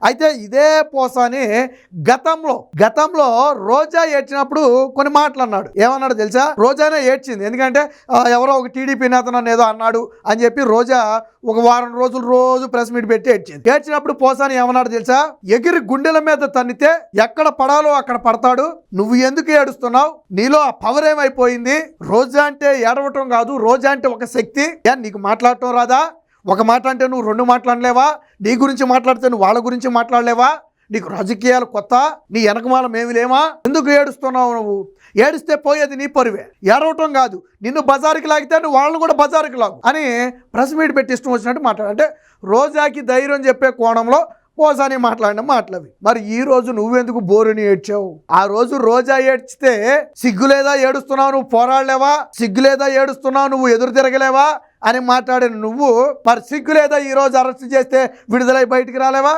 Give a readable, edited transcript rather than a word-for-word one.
అయితే ఇదే పోసాని గతంలో రోజా ఏడ్చినప్పుడు కొన్ని మాటలు అన్నాడు. ఏమన్నాడు తెలుసా? రోజానే ఏడ్చింది. ఎందుకంటే ఎవరో ఒక టీడీపీ నేత నన్ను ఏదో అన్నాడు అని చెప్పి రోజా ఒక వారం రోజులు రోజు ప్రెస్ మీట్ పెట్టి ఏడ్చింది. ఏడ్చినప్పుడు పోసాని ఏమన్నాడు తెలుసా? ఎగిరి గుండెల మీద తన్నితే ఎక్కడ పడాలో అక్కడ పడతాడు, నువ్వు ఎందుకు ఏడుస్తున్నావు, నీలో ఆ పవర్ ఏమైపోయింది, రోజా అంటే ఏడవటం కాదు, రోజా అంటే ఒక శక్తి, నీకు మాట్లాడటం రాదా, ఒక మాట అంటే నువ్వు రెండు మాట్లాడలేవా, నీ గురించి మాట్లాడితే నువ్వు వాళ్ళ గురించి మాట్లాడలేవా, నీకు రాజకీయాలు కొత్త, నీ వెనకమాల మేమి లేమా, ఎందుకు ఏడుస్తున్నావు, నువ్వు ఏడిస్తే పోయేది నీ పరువే, ఏడవటం కాదు, నిన్ను బజారుకి లాగితే నువ్వు వాళ్ళని కూడా బజారుకి లాగు అని ప్రెస్ మీట్ పెట్టి ఇష్టం వచ్చినట్టు మాట్లాడు. అంటే రోజాకి ధైర్యం చెప్పే కోణంలో పోసాని మాట్లాడిన మాటలవి. మరి ఈ రోజు నువ్వెందుకు బోరుని ఏడ్చావు? ఆ రోజు రోజా ఏడ్చితే సిగ్గులేదా ఏడుస్తున్నావు, నువ్వు పోరాడలేవా, సిగ్గులేదా ఏడుస్తున్నావు, నువ్వు ఎదురు తిరగలేవా అని మాట్లాడిన నువ్వు మరి సిగ్గులేదా ఈ రోజు అరెస్ట్ చేస్తే విడుదలై బయటికి రాలేవా?